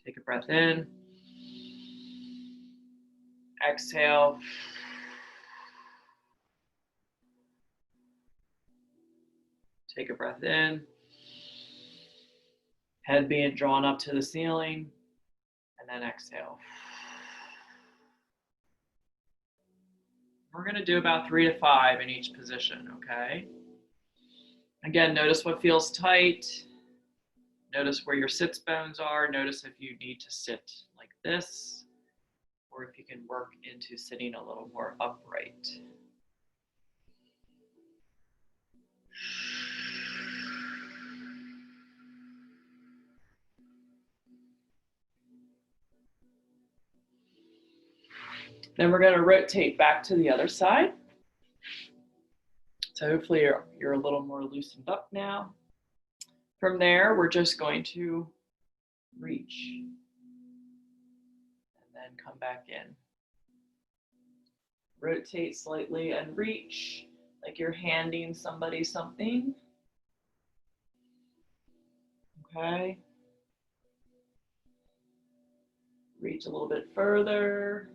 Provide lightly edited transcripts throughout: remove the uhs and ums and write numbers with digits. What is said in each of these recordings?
Take a breath in. Exhale. Take a breath in. Head being drawn up to the ceiling. And then exhale. We're going to do about 3 to 5 in each position, okay? Again, notice what feels tight. Notice where your sits bones are. Notice if you need to sit like this, or if you can work into sitting a little more upright. Then we're going to rotate back to the other side. So hopefully you're a little more loosened up now. From there, we're just going to reach and then come back in. Rotate slightly and reach like you're handing somebody something. Okay. Reach a little bit further.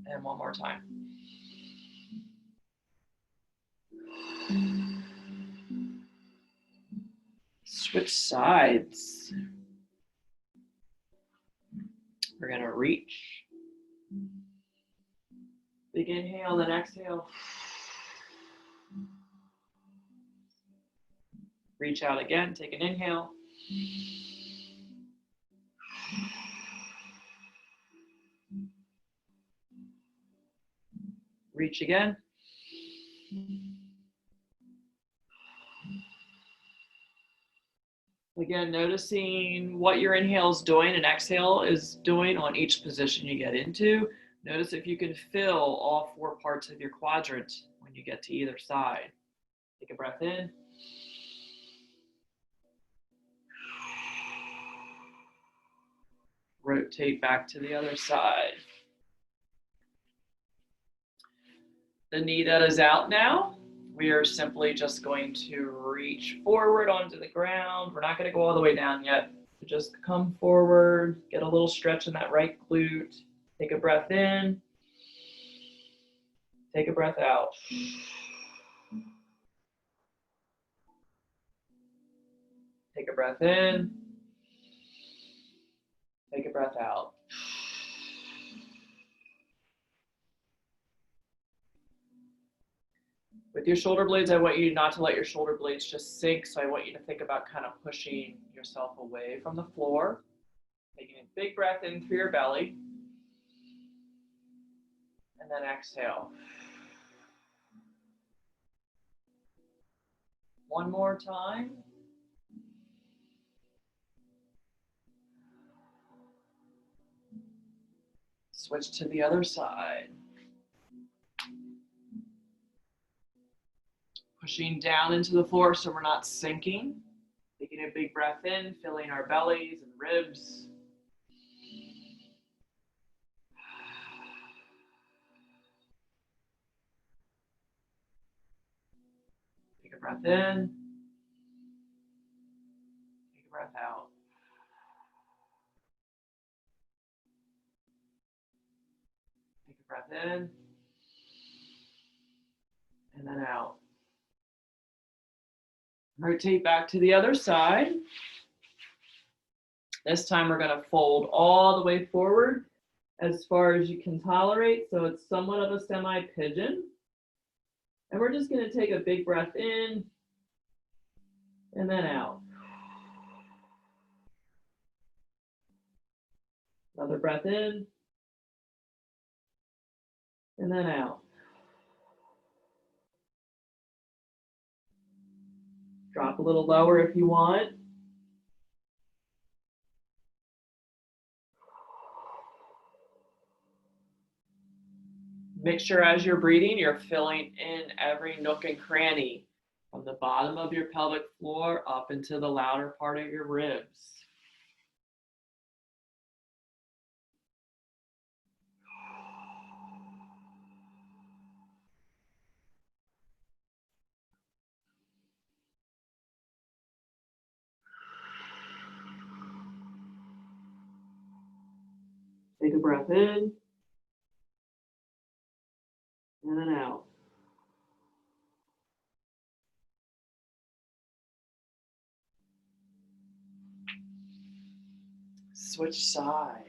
And one more time. Switch sides. We're going to reach. Big inhale, then exhale. Reach out again, take an inhale. Reach again. Again, noticing what your inhale is doing and exhale is doing on each position you get into. Notice if you can fill all 4 parts of your quadrant when you get to either side. Take a breath in. Rotate back to the other side. The knee that is out now, we are simply just going to reach forward onto the ground. We're not going to go all the way down yet. Just come forward, get a little stretch in that right glute. Take a breath in. Take a breath out. Take a breath in. Take a breath out. With your shoulder blades, I want you not to let your shoulder blades just sink, so I want you to think about kind of pushing yourself away from the floor. Taking a big breath in through your belly. And then exhale. One more time. Switch to the other side. Pushing down into the floor so we're not sinking. Taking a big breath in, filling our bellies and ribs. Take a breath in. Take a breath out. Take a breath in. And then out. Rotate back to the other side. This time we're going to fold all the way forward as far as you can tolerate. So it's somewhat of a semi-pigeon. And we're just going to take a big breath in and then out. Another breath in and then out. Drop a little lower if you want. Make sure as you're breathing, you're filling in every nook and cranny from the bottom of your pelvic floor up into the louder part of your ribs. Take a breath in and then out. Switch sides.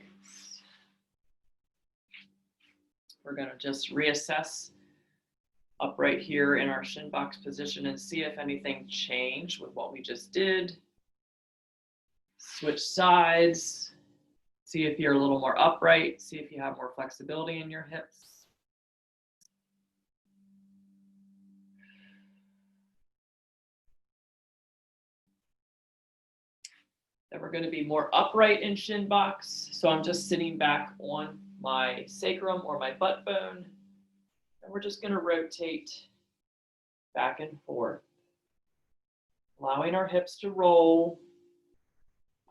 We're going to just reassess up right here in our shin box position and see if anything changed with what we just did. Switch sides. See if you're a little more upright. See if you have more flexibility in your hips. Then we're going to be more upright in shin box. So I'm just sitting back on my sacrum or my butt bone. And we're just going to rotate back and forth, allowing our hips to roll.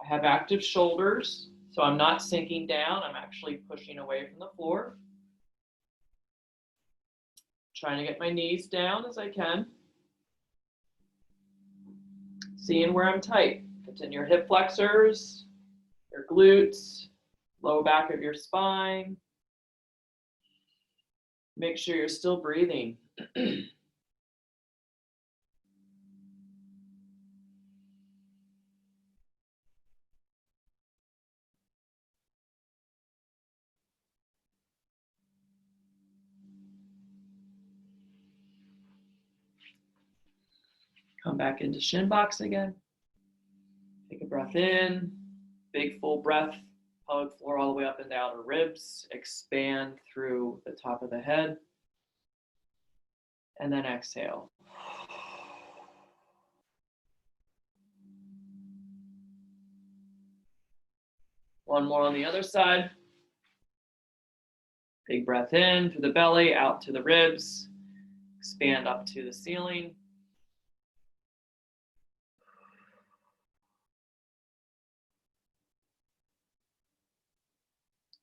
I have active shoulders, so I'm not sinking down. I'm actually pushing away from the floor. Trying to get my knees down as I can. Seeing where I'm tight. If it's in your hip flexors, your glutes, low back of your spine. Make sure you're still breathing. Come back into shin box again. Take a breath in, big full breath, pelvic floor all the way up and down to ribs. Expand through the top of the head. And then exhale. One more on the other side. Big breath in through the belly, out to the ribs. Expand up to the ceiling.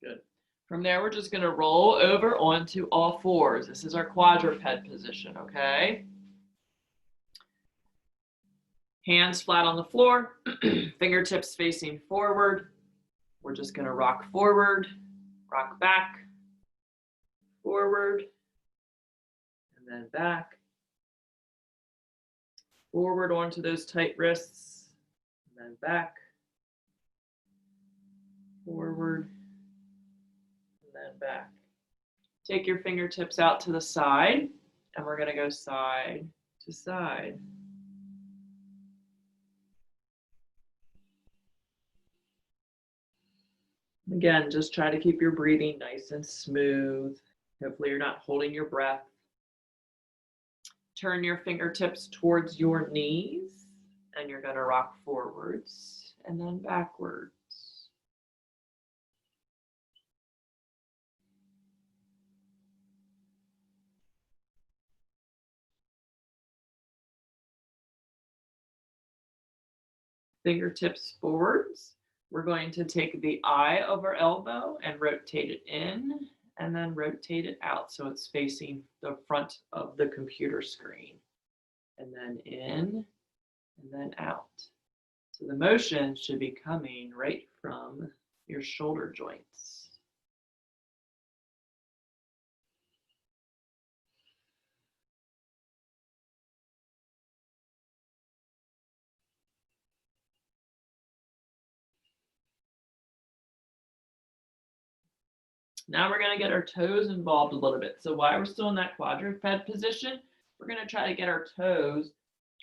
Good. From there, we're just going to roll over onto all fours. This is our quadruped position, okay? Hands flat on the floor, fingertips facing forward. We're just going to rock forward, rock back, forward, and then back. Forward onto those tight wrists, and then back, forward, and then back. Take your fingertips out to the side, and we're going to go side to side. Again, just try to keep your breathing nice and smooth. Hopefully you're not holding your breath. Turn your fingertips towards your knees, and you're going to rock forwards and then backwards. Fingertips forwards. We're going to take the eye of our elbow and rotate it in and then rotate it out so it's facing the front of the computer screen. And then in and then out. So the motion should be coming right from your shoulder joints. Now we're going to get our toes involved a little bit. So while we're still in that quadruped position, we're going to try to get our toes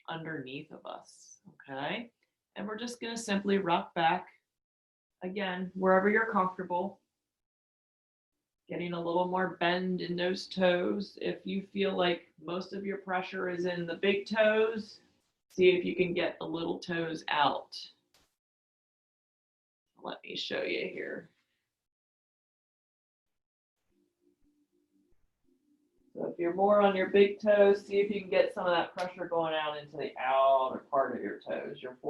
underneath of us, okay? And we're just going to simply rock back, again, wherever you're comfortable. Getting a little more bend in those toes. If you feel like most of your pressure is in the big toes, see if you can get the little toes out. Let me show you here. So if you're more on your big toes, see if you can get some of that pressure going out into the outer part of your toes, your